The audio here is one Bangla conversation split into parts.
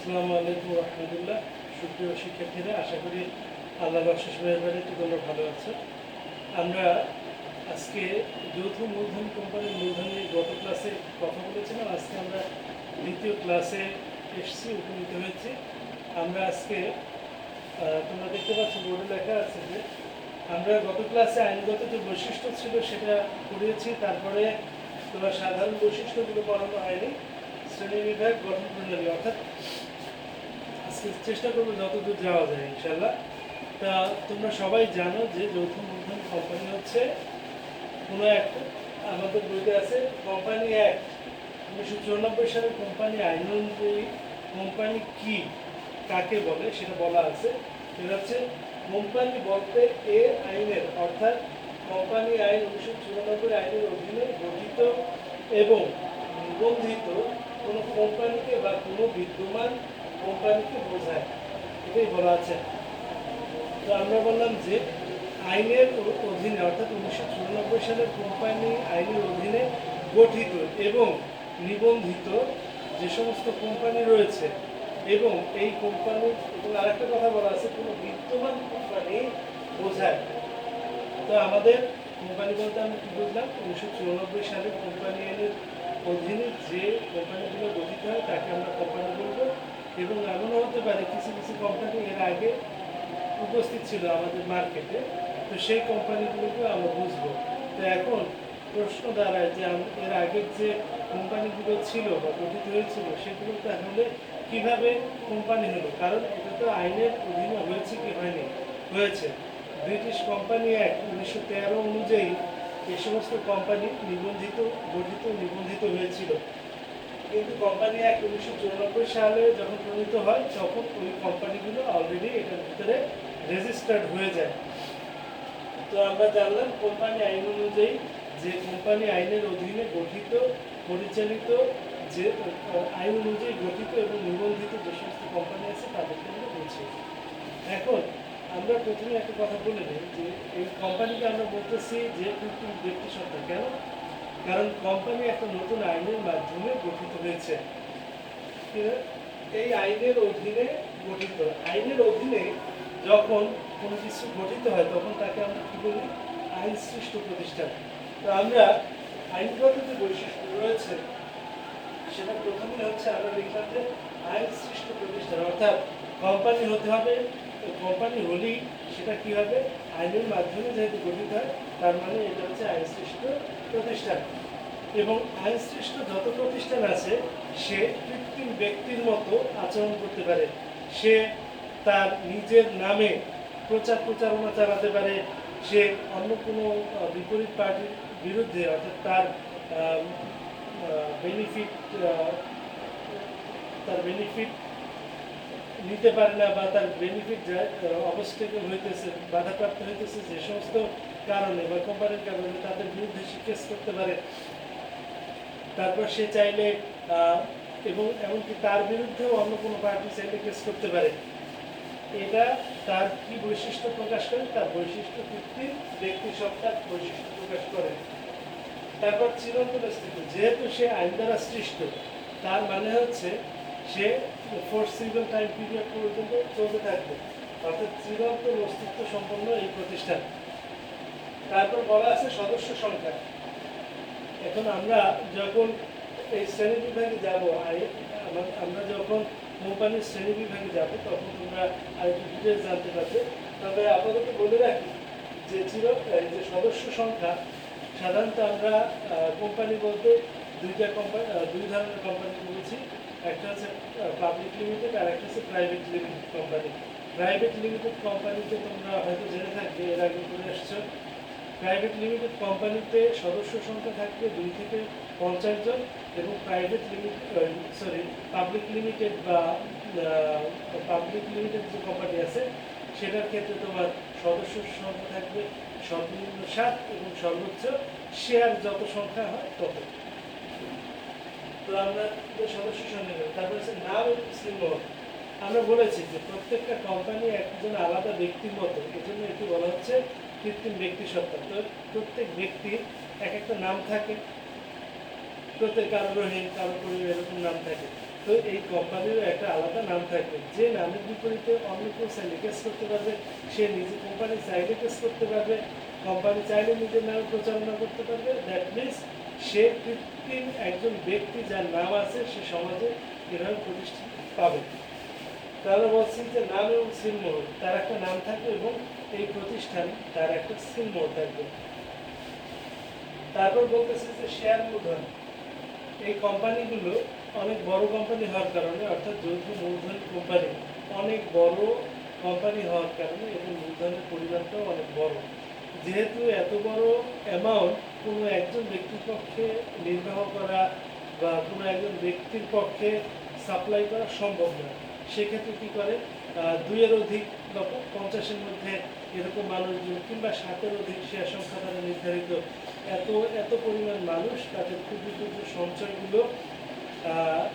আসসালামু আলাইকুম রহমতুল্লাহ। সুপ্রিয় শিক্ষার্থীরা, আশা করি আল্লাহর অশেষ মেহেরবানিতে তোমরা ভালো আছো। আমরা আজকে যৌথ মূলধন কোম্পানির মূলধন নিয়ে গত ক্লাসে কথা বলেছিলাম। আজকে আমরা দ্বিতীয় ক্লাসে এসেছি, উপনীত হয়েছি। আমরা আজকে তোমরা দেখতে পাচ্ছ বোর্ডে লেখা আছে যে আমরা গত ক্লাসে আইনগত যে বৈশিষ্ট্য ছিল সেটা পড়িয়েছি। তারপরে তোমার সাধারণ বৈশিষ্ট্যগুলো পড়ানো হয়নি। শ্রেণীবিভাগ, গঠন প্রণালী, অর্থাৎ আজকে চেষ্টা করবো যতদূর যাওয়া যায় ইনশাল্লাহ। তা তোমরা সবাই জানো যে যৌথ মূলধন কোম্পানি হচ্ছে কোনো একটা, আমাদের বইতে আছে কোম্পানি অ্যাক্ট 1994 সালের কোম্পানি আইন অনুযায়ী কোম্পানি কি কাকে বলে সেটা বলা আছে। সেটা হচ্ছে কোম্পানি বলতে এ আইনের, অর্থাৎ কোম্পানি আইন 1994 আইনের অধীনে গঠিত এবং নিবন্ধিত কোনো কোম্পানিকে বা কোনো বিদ্যমান কোম্পানিকে বোঝায়, এটাই বলা আছে। তো আমরা বললাম যে আইনের অধীনে, অর্থাৎ 1994 সালের কোম্পানি আইনের অধীনে গঠিত এবং নিবন্ধিত যে সমস্ত কোম্পানি রয়েছে, এবং এই কোম্পানি, এবং আরেকটা কথা বলা আছে কোনো বিদ্যমান কোম্পানি বোঝায়। তো আমাদের কোম্পানি বলতে আমরা কী বুঝলাম? 1994 সালের কোম্পানি আইনের অধীনে যে কোম্পানিগুলো গঠিত হয় তাকে আমরা কোম্পানি বলবো। এবং এমনও হতে পারে কিছু কিছু কোম্পানি এর আগে উপস্থিত ছিল আমাদের মার্কেটে, তো সেই কোম্পানিগুলোকে আমরা বুঝবো। তো এখন প্রশ্ন দাঁড়ায় যে এর আগের যে কোম্পানিগুলো ছিল বা গঠিত হয়েছিল সেগুলো তাহলে কীভাবে কোম্পানি হলো? কারণ এটা তো আইনের অধীনে হয়েছে কি হয়নি? হয়েছে। ব্রিটিশ কোম্পানি অ্যাক্ট 1913 অনুযায়ী এই সমস্ত কোম্পানি নিবন্ধিত হয়েছিল। কিন্তু কোম্পানি অ্যাক্ট 1994 সালে যখন প্রণীত হয় তখন ওই কোম্পানিগুলো অলরেডি এটার ভিতরে রেজিস্টার্ড হয়ে যায়। তো আমরা জানলাম কোম্পানি আইন অনুযায়ী যে কোম্পানি আইনের অধীনে গঠিত, পরিচালিত, যে আইন অনুযায়ী গঠিত এবং নিবন্ধিত যে সমস্ত কোম্পানি আছে তাদেরকে আমরা বলছি। এখন আমরা প্রথমে একটা কথা বলে নিই যে এই কোম্পানিকে আমরা বলতেছি যে কৃত্রিম ব্যক্তি সত্তা। কেন? কারণ কোম্পানি একটা নতুন আইনের মাধ্যমে গঠিত হয়েছে। এই আইনের অধীনে গঠিত, আইনের অধীনে যখন কোনো কিছু গঠিত হয় তখন তাকে আমরা কী বলি? আইন সৃষ্ট প্রতিষ্ঠান। তো আমরা আইনগত যে বৈশিষ্ট্য রয়েছে সেটা প্রথমে হচ্ছে আমরা লিখলাম যে আইন সৃষ্ট প্রতিষ্ঠান, অর্থাৎ কোম্পানি হতে হবে। কোম্পানি হলেই সেটা কী হবে? আইনের মাধ্যমে যেহেতু গঠিত হয় তার মানে এটা হচ্ছে আইন সৃষ্ট প্রতিষ্ঠান। এবং আইন সৃষ্ট যত প্রতিষ্ঠান আছে সে কৃত্রিম ব্যক্তির মতো আচরণ করতে পারে। সে তার নিজের নামে প্রচারণা চালাতে পারে। সে অন্য কোনো বিপরীত পার্টির বিরুদ্ধে, অর্থাৎ তার বেনিফিট নিতে পারে না, বা তার বেনিফিট অবস্টেকেল হইতেছে, বাধাপ্রাপ্ত হইতেছে যে সমস্ত কারণে বা কোম্পানির কারণে, তাদের বিরুদ্ধে সে কেস করতে পারে। তারপর সে চাইলে এবং এমনকি তার বিরুদ্ধেও অন্য কোনো পার্টি চাইলে কেস করতে পারে। এটা তার কি বৈশিষ্ট্য প্রকাশ করে? তার বৈশিষ্ট্য কৃত্রিম ব্যক্তি সত্তার বৈশিষ্ট্য প্রকাশ করে। তারপর চিরন্তন অস্তিত্ব, যেহেতু সে আইন দ্বারা সৃষ্ট তার মানে হচ্ছে সে ফোরসিবল টাইম পিরিয়ড পর্যন্ত চলতে থাকবে, অর্থাৎ চিরন্তন অস্তিত্ব সম্পন্ন এই প্রতিষ্ঠান। তারপর বলা আছে সদস্য সংখ্যা। এখন আমরা যখন এই শ্রেণী বিভাগে যাব, আমরা যখন কোম্পানির শ্রেণী বিভাগে যাব তখন তোমরা আরেকটু ডিটেলস জানতে পারবে। তবে আপাতত বলে রাখি যে যে সদস্য সংখ্যা, সাধারণত আমরা কোম্পানি বলতে দুই ধরনের কোম্পানি বলেছি। একটা হচ্ছে পাবলিক লিমিটেড আর একটা হচ্ছে private limited company. Private limited কোম্পানিতে তোমরা হয়তো জেনে থাকবে, এর আগে করে আসছো। প্রাইভেট লিমিটেড কোম্পানিতে সদস্য সংখ্যা থাকবে 2 থেকে 50 জন, এবং পাবলিক লিমিটেড যে কোম্পানি আছে সেটার ক্ষেত্রে তোমার সদস্য সংখ্যা থাকবে সর্বনিম্ন 7 এবং সর্বোচ্চ শেয়ার যত সংখ্যা হয় তত। তো আমরা সদস্য সংখ্যা, তারপর হচ্ছে নাম এবং চিহ্ন। আমরা বলেছি যে প্রত্যেকটা কোম্পানি একজন আলাদা ব্যক্তির মতো, এই জন্য এটি বলা হচ্ছে কৃত্রিম ব্যক্তি সত্তা। তো প্রত্যেক ব্যক্তির এক একটা নাম থাকে, প্রত্যেক কারো রহিম, কারো পরিবার, এরকম নাম থাকে। তো এই কোম্পানিরও একটা আলাদা নাম থাকবে, যে নামের বিপরীতে অন্য কেউ চাইলে কেস করতে পারবে, সে নিজে কোম্পানি চাইলে কেস করতে পারবে, কোম্পানি চাইলে নিজের নামে প্রচারণা করতে পারবে। দ্যাট মিনস সে কৃত্রিম একজন ব্যক্তি যার নাম আছে, সে সমাজে এভাবে প্রতিষ্ঠা পাবে। তাহলে বলছি যে নাম এবং সিলমোহর, তার একটা নাম থাকবে এবং এই প্রতিষ্ঠান তার একটা সিলমোহর থাকবে। তারপর বলতেছে যে শেয়ার মূলধন। এই কোম্পানিগুলো অনেক বড় কোম্পানি হওয়ার কারণে, অর্থাৎ যৌথ মূলধনী কোম্পানি অনেক বড় কোম্পানি হওয়ার কারণে এবং মূলধনের পরিমাণটাও অনেক বড়। যেহেতু এত বড় অ্যামাউন্ট কোনো একজন ব্যক্তির পক্ষে নির্বাহ করা বা কোনো একজন ব্যক্তির পক্ষে সাপ্লাই করা সম্ভব নয়, সেক্ষেত্রে কী করে, দুইয়ের অধিক বা 50-এর মধ্যে এরকম মানুষজন কিংবা 7-এর অধিক শেয়ার সংখ্যা দ্বারা নির্ধারিত এত এত পরিমাণ মানুষ তাদের ক্ষুদ্র ক্ষুদ্র সঞ্চয়গুলো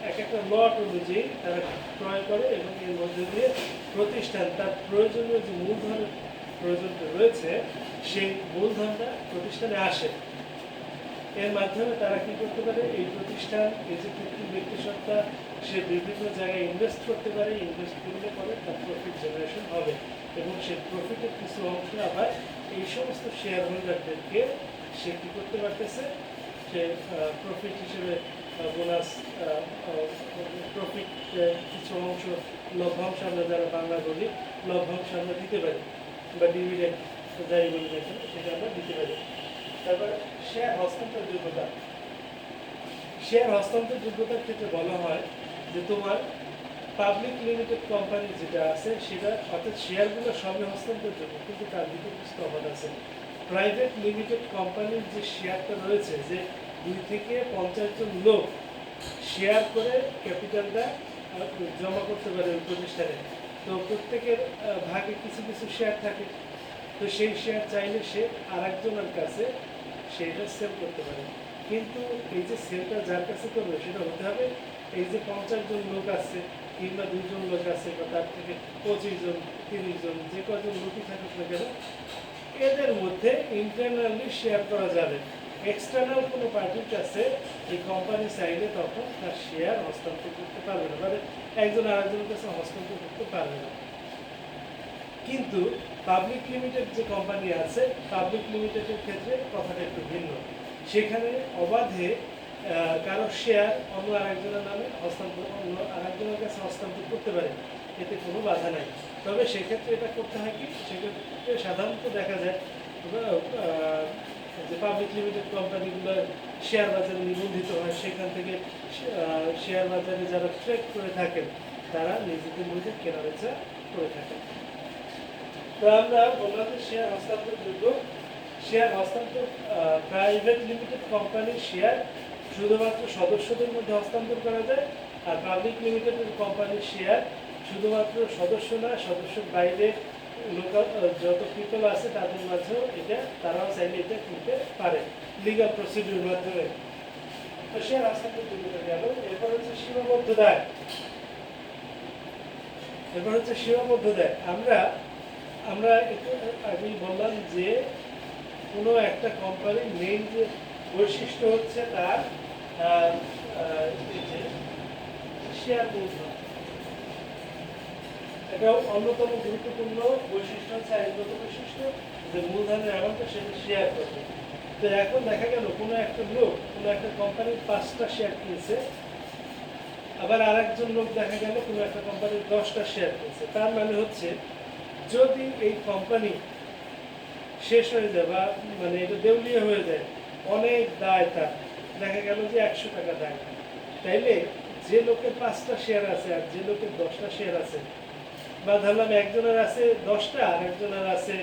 এক একটা লট অনুযায়ী তারা ক্রয় করে এবং এর মধ্যে দিয়ে প্রতিষ্ঠান তার প্রয়োজনীয় যে মূলধনের প্রয়োজনটা রয়েছে সেই মূলধনটা প্রতিষ্ঠানে আসে। এর মাধ্যমে তারা কি করতে পারে, এই প্রতিষ্ঠান, এই যে কৃত্রিম ব্যক্তিসত্তা, সে বিভিন্ন জায়গায় ইনভেস্ট করতে পারে, ইনভেস্ট করলে পরে তার প্রফিট জেনারেশন হবে এবং সেই প্রফিটের কিছু অংশ আবার এই সমস্ত শেয়ার হোল্ডারদেরকে সে কী করতে পারতেছে, সে প্রফিট হিসেবে বোনাস, প্রফিট কিছু অংশ, লভ্যাংশ আমরা যারা বাংলা বলি, লভ্যাংশ আমরা দিতে পারি বা ডিভিডেন্ড যাই বলি দেখেন, সেটা আমরা দিতে পারি। তারপর শেয়ার হস্তান্তর যোগ্যতা। শেয়ার হস্তান্তর যোগ্যতার ক্ষেত্রে বলা হয় যে তোমার পাবলিক লিমিটেড কোম্পানি যেটা আছে সেটা, অর্থাৎ শেয়ারগুলো সবই হস্তান্তরযোগ্য, কিন্তু তার ভিতরে কিছু তফাৎ আছে। প্রাইভেট লিমিটেড কোম্পানির যে শেয়ারটা রয়েছে, যে 2 থেকে 50 জন লোক শেয়ার করে ক্যাপিটালটা জমা করতে পারে ওই প্রতিষ্ঠানে, তো প্রত্যেকের ভাগে কিছু কিছু শেয়ার থাকে, তো সেই শেয়ার চাইলে সে আরেকজনের কাছে সেটা সেল করতে পারে। কিন্তু এই যে সেলটা যার কাছে করবে সেটা হতে হবে এই যে 50 জন লোক আছে কিংবা 2 জন লোক আছে বা তার থেকে 25 জন 30 জন, যে কজন লোকই থাকুক না কেন, এদের মধ্যে ইন্টারনালি শেয়ার করা যাবে। এক্সটার্নাল কোনো পার্টির কাছে এই কোম্পানি চাইলে তখন তার শেয়ার হস্তান্তর করতে পারবে না, মানে একজন আরেকজনের কাছে হস্তান্তর করতে পারবে না। কিন্তু পাবলিক লিমিটেড যে কোম্পানি আছে, পাবলিক লিমিটেডের ক্ষেত্রে কথাটা একটু ভিন্ন। সেখানে অবাধে কারো শেয়ার অন্য আরেকজনের নামে হস্তান্তর, অন্য আরেকজনের কাছে হস্তান্তর করতে পারে, এতে কোনো বাধা নাই। তবে সেক্ষেত্রে এটা করতে হয় কি, সেক্ষেত্রে সাধারণত দেখা যায় যে পাবলিক লিমিটেড কোম্পানিগুলো শেয়ার বাজারে নিবন্ধিত হয়, সেখান থেকে শেয়ার বাজারে যারা ট্রেড করে থাকেন তারা নিজেদের মধ্যে কেনাবেচা করে থাকেন। তো আমরা বললাম যে শেয়ার হস্তান্তরযোগ্য। শেয়ার হস্তান্তর, প্রাইভেট লিমিটেড কোম্পানির শেয়ার শুধুমাত্র সদস্যদের মধ্যে হস্তান্তর করা যায়, আর পাবলিক লিমিটেড কোম্পানির শেয়ার শুধুমাত্র সদস্য না, সদস্যের বাইরে লোকাল যত পিপল আছে তাদের মাঝেও এটা, তারাও চাইলে এটা কিনতে পারে লিগাল প্রসিডিউর মাধ্যমে। তো শেয়ার হস্তান্তরযোগ্যতা গেল। এরপর হচ্ছে সীমাবদ্ধ দায়। সীমাবদ্ধ দায়। আমরা একটু আগেই বললাম যে কোনো একটা কোম্পানির মেইন যে বৈশিষ্ট্য হচ্ছে তার শেয়ার মূলধন। এটা অন্যতম গুরুত্বপূর্ণ বৈশিষ্ট্য হচ্ছে, আইনগত বৈশিষ্ট্য, যে মূলধনের অ্যামাউন্টটা সেটা শেয়ার করবে। তো এখন দেখা গেল কোনো একটা লোক কোনো একটা কোম্পানির 5টা শেয়ার কিনছে, আবার আরেকজন লোক দেখা গেল কোনো একটা কোম্পানির 10টা শেয়ার কিনছে। তার মানে হচ্ছে যদি এই কোম্পানি শেষ হয়ে যায় বা মানে এটা দেউলিয়া হয়ে যায়, অনেক দায়, তার দেখা গেল যে 100 টাকা দায়, তাইলে যে লোকের 5টা শেয়ার আছে আর যে লোকের 10টা শেয়ার আছে, বা ধরলাম একজনের আছে 10টা আর একজনের আছে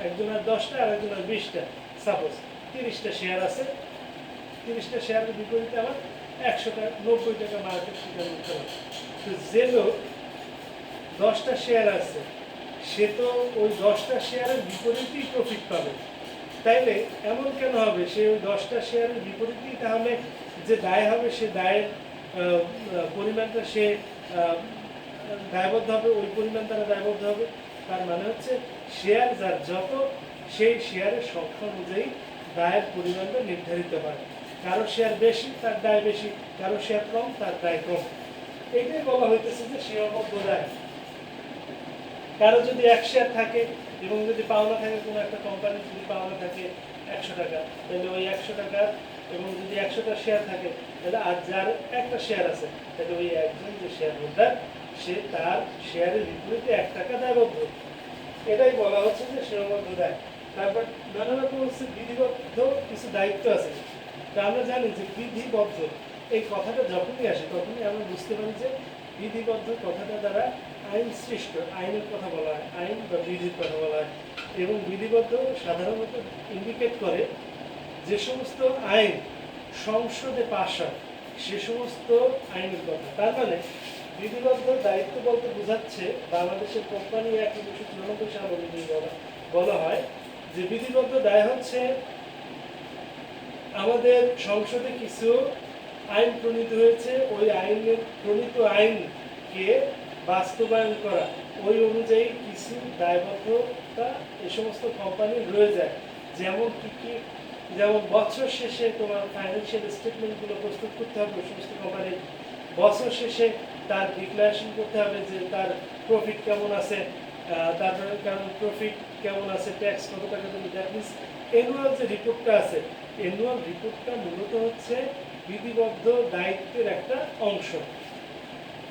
একজনের 10টা আর একজনের 20টা, সাপোজ 30টা শেয়ার আছে, 30টা শেয়ারের বিপরীতে আমার 100 টাকা 90 টাকা মার্কেট শেয়ার নিতে হবে। তো যে লোক 10টা শেয়ার আছে সে তো ওই 10টা শেয়ারের বিপরীতেই প্রফিট পাবে, তাইলে এমন কেন হবে সে ওই 10টা শেয়ারের বিপরীতেই তাহলে যে দায় হবে সে দায়ের পরিমাণটা সে দায়বদ্ধ হবে, ওই পরিমাণ তারা দায়বদ্ধ হবে। তার মানে হচ্ছে শেয়ার যার যত, সেই শেয়ারের সংখ্যা অনুযায়ী দায়ের পরিমাণটা নির্ধারিত হয়। কারো শেয়ার বেশি তার দায় বেশি, কারো শেয়ার কম তার দায় কম। এটাই বলা হইতেছে যে সীমাবদ্ধ দায়। কারো যদি 1 শেয়ার থাকে এবং যদি পাওনা থাকে, কোনো একটা কোম্পানির যদি পাওনা থাকে 100 টাকা, তাহলে ওই 100 টাকা, এবং যদি 100টা শেয়ার থাকে তাহলে আর যার একটা শেয়ার আছে তাহলে ওই একজন যে শেয়ার হোল্ডার সে তার শেয়ারের বিপরীতে 1 টাকা দায়বদ্ধ। এটাই বলা হচ্ছে যে সীমাবদ্ধ দায়। তারপর নানা রকম হচ্ছে বিধিবদ্ধ কিছু দায়িত্ব আছে। তা আমরা জানি যে বিধিবদ্ধ এই কথাটা যখনই আসে তখনই আমরা বুঝতে পারি যে বিধিবদ্ধ কথাটা দ্বারা আইন সৃষ্ট, আইনের কথা বলা হয়, আইন বা বিধির কথা বলা হয়। এবং বিধিবদ্ধ সাধারণত ইন্ডিকেট করে যে সমস্ত আইন সংসদে পাশ হয় সে সমস্ত আইনের কথা। তার মানে বিধিবদ্ধ দায়িত্ব বলতে বোঝাচ্ছে বাংলাদেশের কোম্পানি অ্যাক্ট 1994 সাল অনুযায়ী বলা হয় যে বিধিবদ্ধ দায় হচ্ছে আমাদের সংসদে কিছু আইন প্রণীত হয়েছে, ওই আইনের প্রণীত আইনকে বাস্তবায়ন করা, ওই অনুযায়ী কিছু দায়বদ্ধতা এই সমস্ত কোম্পানির রয়ে যায়। যেমন কি যেমন বছর শেষে তোমার ফাইন্যান্সিয়াল স্টেটমেন্টগুলো প্রস্তুত করতে হবে ওই সমস্ত কোম্পানির। বছর শেষে তার ডিক্লারেশন করতে হবে যে তার প্রফিট কেমন আছে, তারপরে কারণ প্রফিট কেমন আছে, ট্যাক্স কত টাকা দেবে। দ্যাট মিনস অ্যানুয়াল যে রিপোর্টটা আছে, অ্যানুয়াল রিপোর্টটা মূলত হচ্ছে বিধিবদ্ধ দায়িত্বের একটা অংশ।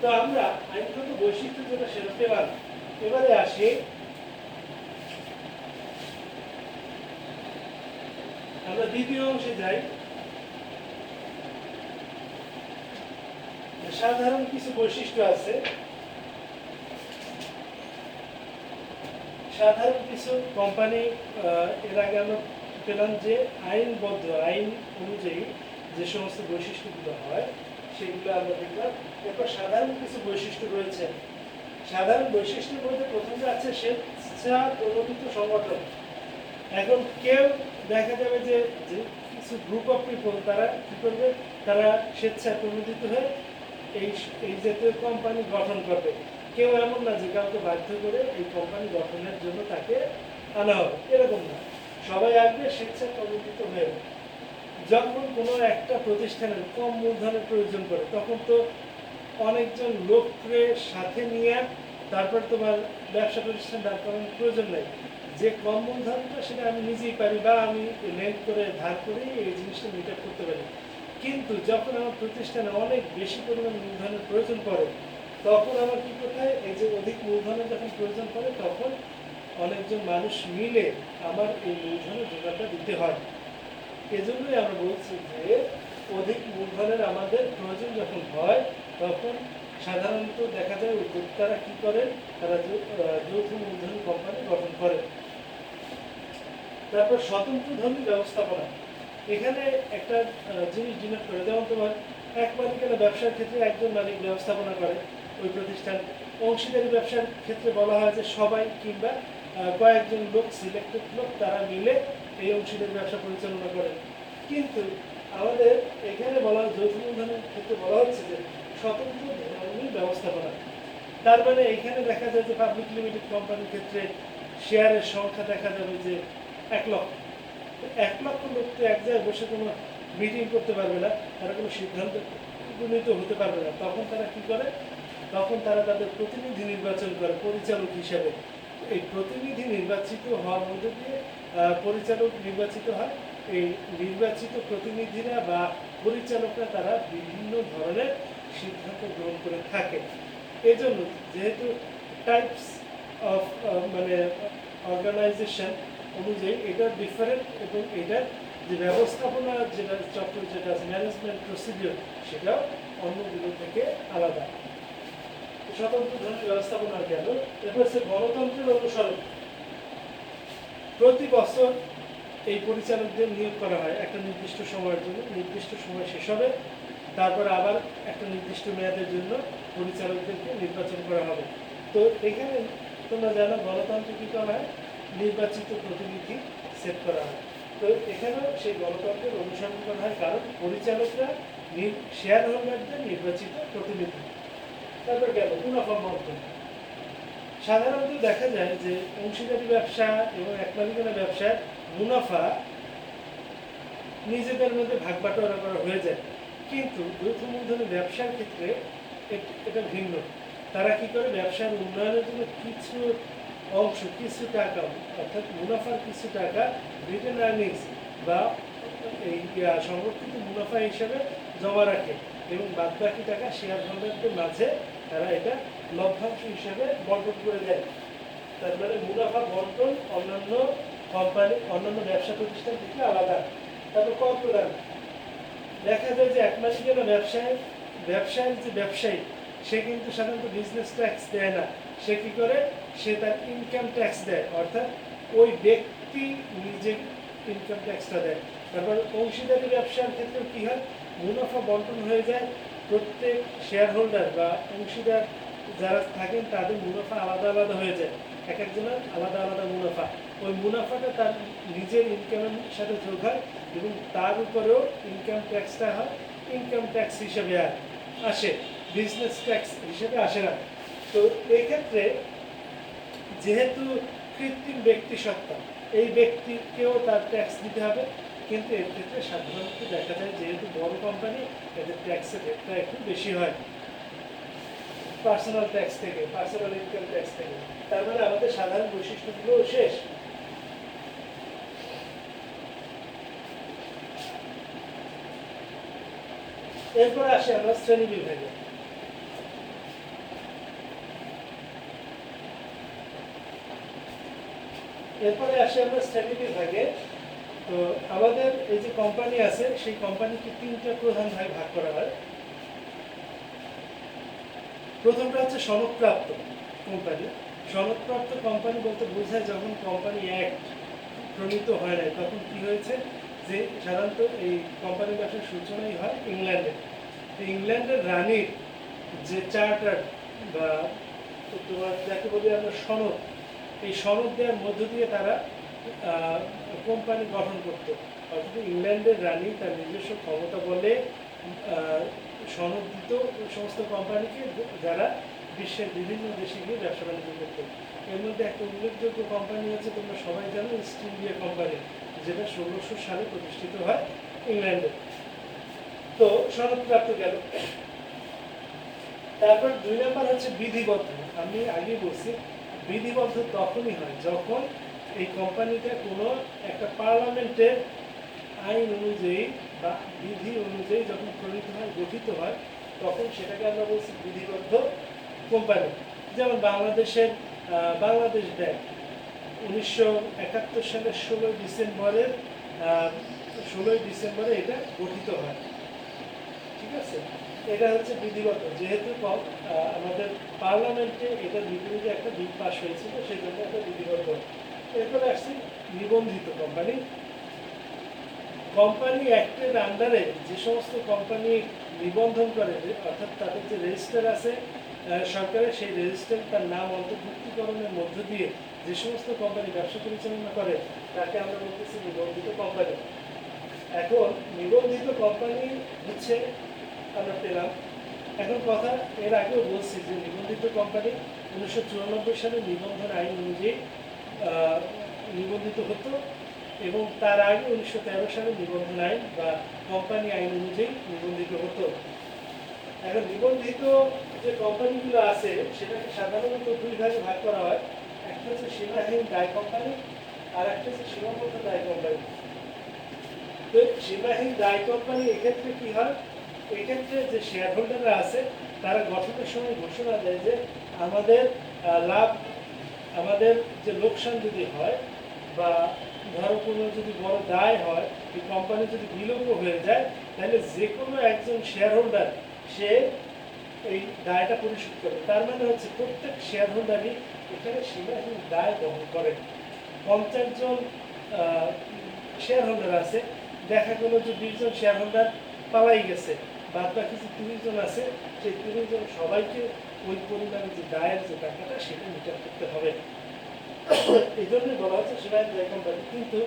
তো আমরা আইনগত বৈশিষ্ট্য যেটা সেটা পেলাম। এবারে আসি আমরা দ্বিতীয় অংশে যাই। সাধারণ কিছু বৈশিষ্ট্য আছে। সাধারণ কিছু কোম্পানি এর আগে আমরা পেলাম যে আইনবদ্ধ, আইন অনুযায়ী যে সমস্ত বৈশিষ্ট্যগুলো হয় সেগুলো আমরা দেখলাম। এরপর সাধারণ কিছু বৈশিষ্ট্য রয়েছে। সাধারণ বৈশিষ্ট্যের মধ্যে প্রথমে আছে স্বেচ্ছা প্রণোদিত সংগঠন। এখন কেউ দেখা যাবে যে কিছু গ্রুপ অফ পিপল তারা কি করবে, তারা স্বেচ্ছায় প্রণোদিত হয়ে এই জাতীয় কোম্পানি গঠন করবে। কেউ এমন না যে কাউকে বাধ্য করে এই কোম্পানি গঠনের জন্য তাকে আনা হবে, এরকম না। সবাই আসবে স্বেচ্ছায় প্রণোদিত হয়ে। যখন কোনো একটা প্রতিষ্ঠানের কম মূলধনের প্রয়োজন পড়ে তখন তো অনেকজন লোককে সাথে নিয়ে তারপর তোমার ব্যবসা প্রতিষ্ঠান দাঁড় করানোর প্রয়োজন নেই। যে কম মূলধনটা সেটা আমি নিজেই পারি বা আমি লেন্ড করে ধার করে এই জিনিসটা মিট আপ করতে পারি। কিন্তু যখন আমার প্রতিষ্ঠানে অনেক বেশি পরিমাণ মূলধনের প্রয়োজন পড়ে তখন আমার কি করতে হয়, এই যে অধিক মূলধনের যখন প্রয়োজন পড়ে তখন অনেকজন মানুষ মিলে আমার এই মূলধনের জোগাড়টা দিতে হয়। এজন্যই আমরা বলছি যে অধিক মূলধনের আমাদের প্রয়োজন যখন হয় তখন সাধারণত দেখা যায় উদ্যোক্তারা কি করেন, তারা যৌথ মূলধনী কোম্পানি গঠন করে। তারপর স্বতন্ত্রধর্মী ব্যবস্থাপনা। এখানে একটা জিনিস ডিনোট করে, যেমন তোমার এক মালিকানা ব্যবসার ক্ষেত্রে একজন মালিক ব্যবস্থাপনা করে ওই প্রতিষ্ঠান। অংশীদারি ব্যবসার ক্ষেত্রে বলা হয় যে সবাই কিংবা কয়েকজন লোক, সিলেক্টেড লোক তারা মিলে এই অংশীদারি ব্যবসা পরিচালনা করে। কিন্তু আমাদের এখানে বলা যৌথ মূলধনের ক্ষেত্রে বলা হচ্ছে যে স্বতন্ত্র ধর্মী ব্যবস্থাপনা। তার মানে এখানে দেখা যায় যে পাবলিক লিমিটেড কোম্পানির ক্ষেত্রে শেয়ারের সংখ্যা দেখা যাবে যে 1 লক্ষ। 1 লক্ষ লোক তো এক জায়গায় বসে কোনো মিটিং করতে পারবে না, তারা কোনো সিদ্ধান্ত উপনীত হতে পারবে না। তখন তারা কি করে, তখন তারা তাদের প্রতিনিধি নির্বাচন করে পরিচালক হিসেবে। এই প্রতিনিধি নির্বাচিত হওয়ার মধ্যে দিয়ে পরিচালক নির্বাচিত হয়। এই নির্বাচিত প্রতিনিধিরা বা পরিচালকরা তারা বিভিন্ন ধরনের সিদ্ধান্ত গ্রহণ করে থাকে। এজন্য যেহেতু টাইপস অফ মানে অর্গানাইজেশন অনুযায়ী এটা ডিফারেন্ট এবং এটার যে ব্যবস্থাপনা যেটা চক্র যেটা আছে ম্যানেজমেন্ট প্রসিডিওর সেটাও অন্যগুলো থেকে আলাদা। স্বতন্ত্র ধরনের ব্যবস্থাপনা গেল। এরপর হচ্ছে গণতন্ত্রের অনুসরণ। প্রতি বছর এই পরিচালকদের নিয়োগ করা হয় একটা নির্দিষ্ট সময়ের জন্য, নির্দিষ্ট সময় শেষ হবে, তারপর আবার একটা নির্দিষ্ট মেয়াদের জন্য পরিচালকদেরকে নির্বাচন করা হবে। তো এখানে তোমরা জানো গণতন্ত্র কী করা হয়, নির্বাচিত প্রতিনিধি সেট করা হয়। তো এখানেও সেই গণতন্ত্রের অনুসরণ করা হয়, কারণ পরিচালকরা শেয়ার হোল্ডারদের নির্বাচিত প্রতিনিধি। তারপর গেল মুনাফা বন্টন। সাধারণত দেখা যায় যে অংশীদারি ব্যবসা এবং এক মালিকানা ব্যবসার মুনাফা নিজেদের মধ্যে ভাগ বাটোয়ারা করা হয়ে যায়। কিন্তু যৌথ মূলধনী ব্যবসার ক্ষেত্রে এটা ভিন্ন। তারা কি করে, ব্যবসার উন্নয়নের জন্য কিছু অংশ, কিছু টাকা, অর্থাৎ মুনাফার কিছু টাকা রিটেন আর্নিংস বা এই সংরক্ষিত মুনাফা হিসেবে জমা রাখে এবং বাদবাকি টাকা শেয়ার হোল্ডারদের মাঝে তারা এটা লভ্যাংশ হিসেবে বন্টন করে দেয়। তার মানে মুনাফা বন্টন অন্যান্য কোম্পানি, অন্যান্য ব্যবসা প্রতিষ্ঠান থেকে আলাদা। তারপর কর প্রদান, দেখা যায় যে এক মাস গেল ব্যবসায়ের যে ব্যবসায়ী সে কিন্তু সাধারণত বিজনেস ট্যাক্স দেয় না। সে কি করে, সে তার ইনকাম ট্যাক্স দেয়, অর্থাৎ ওই ব্যক্তি নিজে ইনকাম ট্যাক্সটা দেয়। তারপর অংশীদারি ব্যবসার ক্ষেত্রে কি হয়, মুনাফা বন্টন হয়ে যায়, প্রত্যেক শেয়ার হোল্ডার বা অংশীদার যারা থাকেন তাদের মুনাফা আলাদা আলাদা হয়ে যায়, এক একজনের আলাদা আলাদা মুনাফা। ওই মুনাফাটা তার নিজের ইনকামের সাথে যোগ হয় এবং তার উপরেও ইনকাম ট্যাক্সটা হয় ইনকাম ট্যাক্স হিসেবে আসে, বিজনেস ট্যাক্স হিসেবে আসে না। তো এক্ষেত্রে যেহেতু কৃত্রিম ব্যক্তি সত্তা, এই ব্যক্তিকেও তার ট্যাক্স দিতে হবে, কিন্তু এর ক্ষেত্রে সাধারণত দেখা যায় যেহেতু বড় কোম্পানি এদের ট্যাক্সের রেটটা একটু বেশি হয় পার্সোনাল ট্যাক্স থেকে, পার্সোনাল ইনকাম ট্যাক্স থেকে। তার মানে আমাদের সাধারণ বৈশিষ্ট্যগুলো শেষ। এরপর আসে আমরা শ্রেণী বিভাগে। এরপরে আসে আমরা শ্রেণী বিভাগে। তো আমাদের এই যে কোম্পানি আছে, সেই কোম্পানিকে তিনটা প্রধান ভাগে ভাগ করা হয়। প্রথমটা হচ্ছে সনদপ্রাপ্ত কোম্পানি। সনদপ্রাপ্ত কোম্পানি বলতে বোঝায় যখন কোম্পানি অ্যাক্ট প্রণীত হয় নাই, তখন কি হয়েছে যে সাধারণত এই কোম্পানি ব্যবসার সূচনাই হয় ইংল্যান্ডে। ইংল্যান্ডের রানীর যে চার্টার বা তোমার যাকে বলি আমরা সনদ, এই সনদ দেওয়ার মধ্য দিয়ে তারা কোম্পানি গঠন করত। অর্থাৎ ইংল্যান্ডের রানী তার নিজস্ব ক্ষমতা বলে সনদ দিত সমস্ত কোম্পানিকে, যারা বিশ্বের বিভিন্ন দেশে গিয়ে ব্যবসা বাণিজ্য করত। এর মধ্যে একটা উল্লেখযোগ্য কোম্পানি হচ্ছে, তোমরা সবাই জানো, ইস্ট ইন্ডিয়া কোম্পানি, যেটা 1600 সালে প্রতিষ্ঠিত হয় ইংল্যান্ডে। তো সনদপ্রাপ্ত গেল। তারপর 2 নম্বর হচ্ছে বিধিবদ্ধ। আমি আগে বলছি বিধিবদ্ধ তখনই হয় যখন এই কোম্পানিটা কোনো একটা পার্লামেন্টের আইন অনুযায়ী বা বিধি অনুযায়ী যখন প্রণীত হয়, গঠিত হয়, তখন সেটাকে আমরা বলছি বিধিবদ্ধ কোম্পানি। যেমন বাংলাদেশের বাংলাদেশ ব্যাংক 1971 সালের 16 ডিসেম্বরে এটা গঠিত হয়। ঠিক আছে, এটা হচ্ছে বিধিগত, যেহেতু আমাদের পার্লামেন্টে এটার বিপরীতে একটা বিল পাস হয়েছিল, সেই জন্য এটা বিধিগত। এরপরে আসছে নিবন্ধিত কোম্পানি। কোম্পানি অ্যাক্টের আন্ডারে যে সমস্ত কোম্পানি নিবন্ধন করে, অর্থাৎ তাদের যে রেজিস্টার আছে সরকারের, সেই রেজিস্টার তার নাম অন্তর্ভুক্তিকরণের মধ্য দিয়ে যে সমস্ত কোম্পানি ব্যবসা পরিচালনা করে, তাকে আমরা বলতেছি নিবন্ধিত কোম্পানি। এখন নিবন্ধিত কোম্পানি হচ্ছে আমরা পেলাম। এখন কথা, এর আগেও বলছি যে নিবন্ধিত কোম্পানি 1994 সালে নিবন্ধন আইন অনুযায়ী নিবন্ধিত হতো এবং তার আগে 1913 সালে নিবন্ধন আইন বা কোম্পানি আইন অনুযায়ী নিবন্ধিত হতো। এখন নিবন্ধিত যে কোম্পানিগুলো আছে সেটাকে সাধারণত 2 ভাগে ভাগ করা হয়। একটা হচ্ছে সীমাহীন দায় কোম্পানি আর একটা হচ্ছে সীমাবদ্ধ দায় কোম্পানি। তো সীমাহীন দায় কোম্পানি এক্ষেত্রে কি হয়, এক্ষেত্রে যে শেয়ার হোল্ডাররা আছে তারা গঠনের সময় ঘোষণা দেয় যে আমাদের লাভ, আমাদের যে লোকসান যদি হয় বা ধরো কোনো যদি বড় দায় হয়, এই কোম্পানি যদি বিলম্ব হয়ে যায়, তাহলে যে কোনো একজন শেয়ার হোল্ডার সে এই দায়টা পরিশোধ করবে। তার মানে হচ্ছে প্রত্যেক শেয়ার হোল্ডারই এখানে সীমাহীন দায় বহন করে। 50 জন শেয়ার হোল্ডার আছে, দেখা গেল যে 20 জন শেয়ার হোল্ডার পালাই গেছে, বাদ বাকি যে 30 জন আছে, সেই 30 জন সবাইকে ওই পরিমাণে যে দায়ের যে টাকাটা সেটা মিটার করতে হবে। এই জন্যই বলা হচ্ছে সীমাহীন দায় কোম্পানি। কিন্তু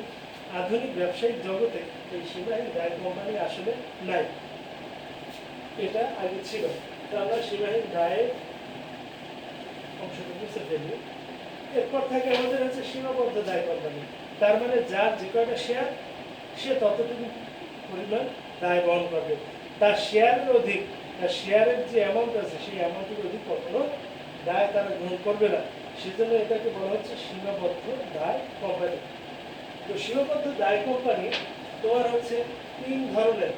আধুনিক ব্যবসায়িক জগতে এই সীমাহীন দায় কোম্পানি আসলে নাই, এটা আগে ছিল। তো আমরা সীমাহীন দায়ের অংশটা বুঝতে ফেলি। এরপর থেকে আমাদের হচ্ছে সীমাবদ্ধ দায় কোম্পানি। তার মানে যার যে কয়টা শেয়ার, সে ততটুকু পরিমাণ দায় বহন করবে। তার শেয়ারের অধিক, তার শেয়ারের যে অ্যামাউন্ট আছে সেই অ্যামাউন্টের অধিক কখনো দায় তারা গ্রহণ করবে না। সেজন্য এটাকে বলা হচ্ছে সীমাবদ্ধ দায় কোম্পানি। তো সীমাবদ্ধ দায় কোম্পানি তোমার হচ্ছে 3 ধরনের।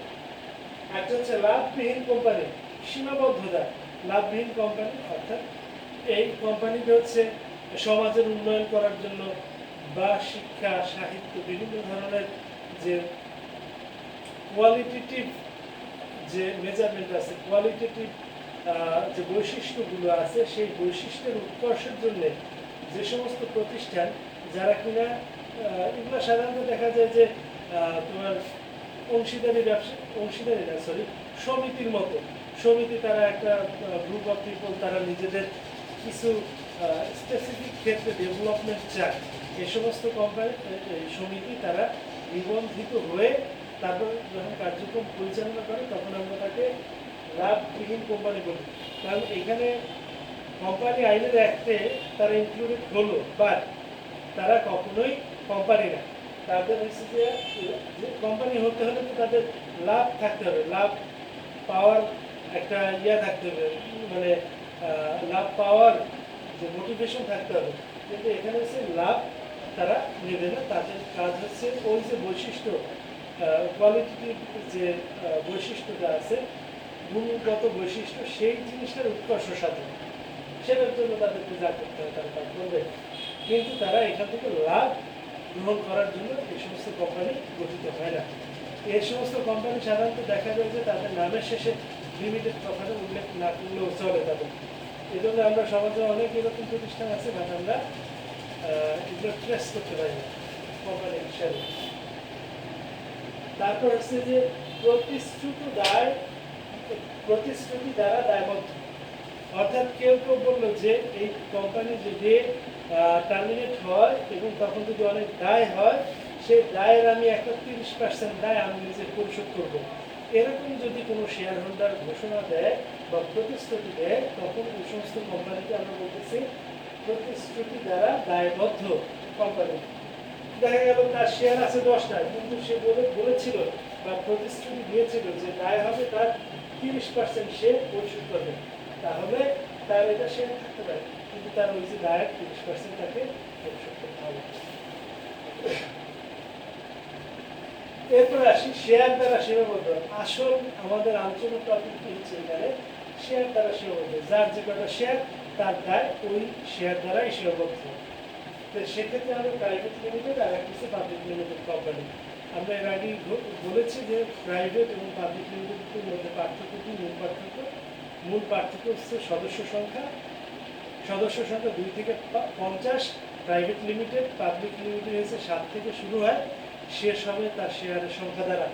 একটা হচ্ছে লাভবিহীন কোম্পানি, সীমাবদ্ধ দায়। লাভবিহীন কোম্পানি অর্থাৎ এই কোম্পানিটি হচ্ছে সমাজের উন্নয়ন করার জন্য বা শিক্ষা, সাহিত্য, বিভিন্ন ধরনের যে কোয়ালিটেটিভ যে মেজারমেন্ট আছে, কোয়ালিটেটিভ যে বৈশিষ্ট্যগুলো আছে, সেই বৈশিষ্ট্যের উৎকর্ষের জন্য যে সমস্ত প্রতিষ্ঠান যারা কিনা এগুলো সাধারণত দেখা যায় যে তোমার সমিতির মতো সমিতি, তারা একটা গ্রুপ অফ পিপল, তারা নিজেদের কিছু স্পেসিফিক ক্ষেত্রে ডেভেলপমেন্ট চায়। এই সমস্ত কোম্পানি সমিতি তারা নিবন্ধিত হয়ে তারপর যখন কার্যক্রম পরিচালনা করে তখন আমরা তাকে লাভবিহীন কোম্পানি বলি। কারণ এখানে কোম্পানি আইনের অ্যাক্টে তারা ইনক্লুডেড হলো, বাট তারা কখনোই কোম্পানি না। তাদের হচ্ছে যে কোম্পানি হতে হলে তো তাদের লাভ থাকতে হবে, লাভ পাওয়ার একটা থাকতে হবে, মানে লাভ পাওয়ার যে মোটিভেশন থাকতে হবে। কিন্তু এখানে হচ্ছে লাভ তারা নেবে না, তাদের কাজ হচ্ছে ওই যে বৈশিষ্ট্য, কোয়ালিটেটিভ যে বৈশিষ্ট্যটা আছে, গুণগত বৈশিষ্ট্য, সেই জিনিসটার উৎকর্ষ সাধন, সেটার জন্য তাদেরকে যা করতে হয় তারা তা করবে। কিন্তু তারা এখান থেকে লাভ গ্রহণ করার জন্য এই সমস্ত কোম্পানি গঠিত হয় না। এই সমস্ত কোম্পানি সাধারণত দেখা যায় যে তাদের নামের শেষে লিমিটেড কথাটা উল্লেখ না করলেও চলে তাদের। এই জন্য আমরা সমাজে অনেক এরকম প্রতিষ্ঠান আছে, বাট আমরা এগুলো ট্রেস করতে পারি না কোম্পানি হিসাবে। তারপর হচ্ছে যে প্রতিশ্রুতি দ্বারা দায়বদ্ধ। অর্থাৎ কেউ কেউ বললো যে এই কোম্পানি যদি টার্মিনেট হয় এবং তখন যদি অনেক দায় হয়, সেই দায়ের আমি একটা 30% দায় আমি নিজে পরিশোধ করব। এরকম যদি কোনো শেয়ার হোল্ডার ঘোষণা দেয় বা প্রতিশ্রুতি দেয়, তখন এই সমস্ত কোম্পানিকে আমরা বলতেছি প্রতিশ্রুতি দ্বারা দায়বদ্ধ কোম্পানি। দেখা গেল তার শেয়ার আছে 10টা, কিন্তু সে বলেছিল বা প্রতিশ্রুতি দিয়েছিল যে দায় হবে তার 30% সে পরিশোধ করবে, তাহলে তার এটা শেয়ার থাকতে পারে, কিন্তু তার ওই যে দায়ের 30% তাকে পরিশোধ করতে হবে। এরপরে আসি শেয়ার দ্বারা সীমাবদ্ধ। আসল আমাদের আলোচনা টপিক হচ্ছে এখানে শেয়ার দ্বারা সীমাবদ্ধ। যার যে কটা শেয়ার, তার দায় ওই শেয়ার দ্বারাই সীমাবদ্ধ। তো সেক্ষেত্রে আমরা প্রাইভেট লিমিটেড আর একটা পাবলিক লিমিটেড কোম্পানি। আমরা এর আগেই বলেছি যে প্রাইভেট এবং পাবলিক লিমিটেডের মধ্যে পার্থক্য কি? মূল পার্থক্য হচ্ছে সদস্য সংখ্যা 2 থেকে 50। প্রাইভেট লিমিটেড, পাবলিক লিমিটেড হচ্ছে 7 থেকে শুরু হয়, শেষ হবে তার শেয়ারের সংখ্যা দ্বারা।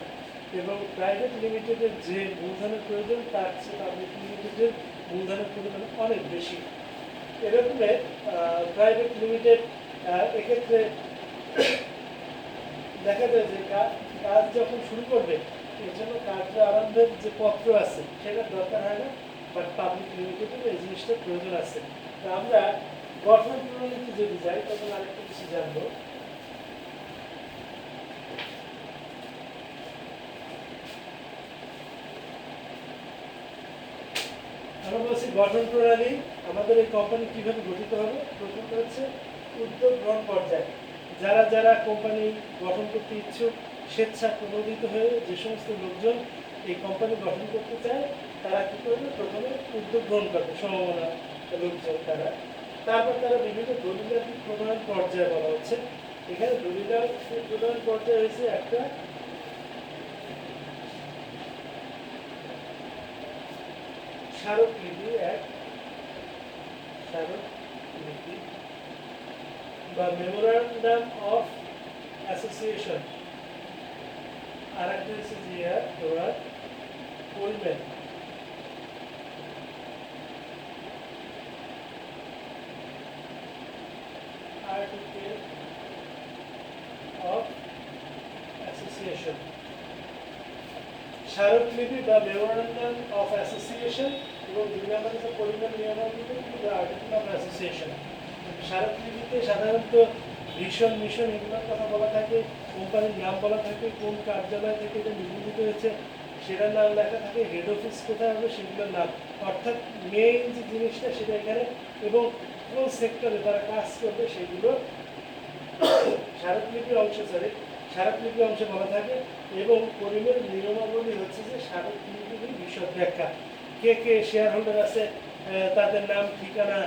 এবং প্রাইভেট লিমিটেডের যে মূলধনের প্রয়োজন তার চেয়ে পাবলিক লিমিটেডের মূলধনের পরিমাণ অনেক বেশি। এরকমে প্রাইভেট লিমিটেড এক্ষেত্রে দেখা যায় যে কাজ যখন শুরু করবে, এর জন্য কার্য আরম্ভের যে পত্র আছে সেটা দরকার হয় না, বাট পাবলিক লিমিটেডের এই জিনিসটার প্রয়োজন আছে। তো আমরা গঠন প্রণালীতে যদি যাই তখন আরেকটা কিছু জানবো। আমরা বলছি গঠন প্রণালী আমাদের এই কোম্পানি কিভাবে গঠিত হবে। প্রথমত হচ্ছে উদ্যোগ গ্রহণ পর্যায়ে যারা যারা কোম্পানি গঠন করতে ইচ্ছুক, স্বেচ্ছা প্রণোদিত হয়ে যে সমস্ত লোকজন এই কোম্পানি গঠন করতে চায়, তারা কি করবে? প্রথমে উদ্যোগ গ্রহণ করবে সমমনা লোকজন তারা। তারপর তারা বিভিন্ন দলিলাতি প্রণয়ন পর্যায়ে বলা হচ্ছে। এখানে দলিলাতি প্রণয়ন পর্যায়ে হয়েছে একটা স্মারকলিপি, স্মারকলিপি বা মেমোরান্ডাম অফ অ্যাসোসিয়েশন। আর একটা হচ্ছে যে তোমার পরিমেন। আর্টিকেল অফ অ্যাসোসিয়েশন, স্মারকলিপি বা মেমোরান্ডাম অফ অ্যাসোসিয়েশন, এবং 2 নম্বর হচ্ছে পরিমেন নিয়মাবলী বা আর্টিকেল অফ অ্যাসোসিয়েশন। স্মারকলিপিতে সাধারণত ভিশন, মিশন এগুলোর কথা বলা থাকে, কোম্পানির নাম বলা থাকে, কোন কার্যালয় থেকে এটা নিবন্ধিত হয়েছে সেটার নাম লেখা থাকে, হেড অফিস কোথায় হবে সেগুলোর নাম, অর্থাৎ মেইন যে জিনিসটা সেটা এখানে, এবং কোন সেক্টরে তারা কাজ করবে সেগুলো স্মারকলিপির অংশে বলা থাকে। এবং করিমের নিয়মাবলী হচ্ছে যে স্মারকলিপির বিশদ ব্যাখ্যা, কে কে শেয়ার হোল্ডার আছে, তাদের নাম, ঠিকানা,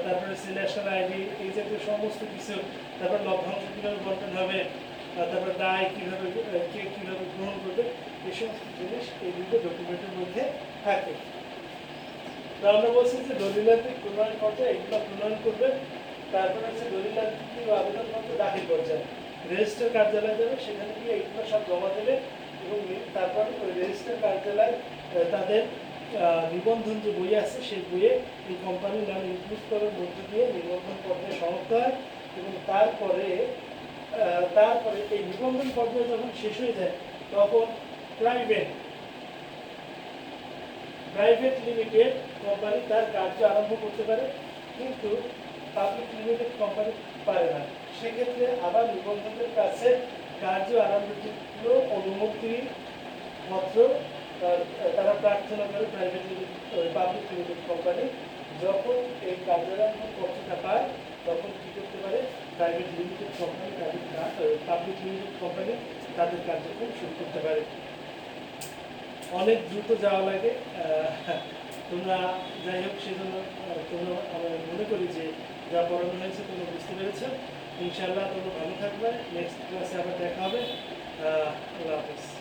তারপরে ন্যাশনাল আইডি, এই জাতীয় সমস্ত কিছু, তারপর লভ্যাংশ কীভাবে বন্টন হবে, তারপর দায় কীভাবে, কে কীভাবে গ্রহণ করবে, এই সমস্ত জিনিস এই দুটো ডকুমেন্টের মধ্যে থাকে। তো আমরা বলছি যে দলিলান্তিক প্রণয়ন পর্যায়ে এগুলো প্রণয়ন করবে, তারপরে হচ্ছে দলিলান্তিক আবেদনপত্র দাখিল পর্যায়ে রেজিস্টার কার্যালয়ে যাবে, সেখানে গিয়ে এইগুলো সব জমা দেবে, এবং তারপর ওই রেজিস্টার কার্যালয় তাদের নিবন্ধন যে বই আছে সেই বইয়ে এই কোম্পানির নাম ইনক্লুড করার মধ্য দিয়ে নিবন্ধন পর্যায়ে সমাপ্ত হয়। এবং তারপরে এই নিবন্ধন পর্যায়ে যখন শেষ হয়ে যায় তখন প্রাইভেট লিমিটেড কোম্পানি তার কার্য আরম্ভ করতে পারে, কিন্তু পাবলিক লিমিটেড কোম্পানি পারে না। সেক্ষেত্রে আবার নিবন্ধকের কাছে কার্য আরম্ভের জন্য অনুমতি পত্র তারা প্রার্থনা করে পাবলিক লিমিটেড কোম্পানি। যখন এই কার্যারম্ভ পত্রটা পায় তখন কী করতে পারে, private limited company public limited company তাদের কার্যক্রম শুরু করতে পারে। অনেক দ্রুত যাওয়া লাগে, তোমরা যাই হোক সেজন্য তোমরা মনে করি যে যা পড়ানো হয়েছে তোমরা বুঝতে পেরেছ। ইনশাআল্লাহ তোমরা ভালো থাকবে, নেক্সট ক্লাসে আবার দেখা হবে। আল্লাহ হাফেজ।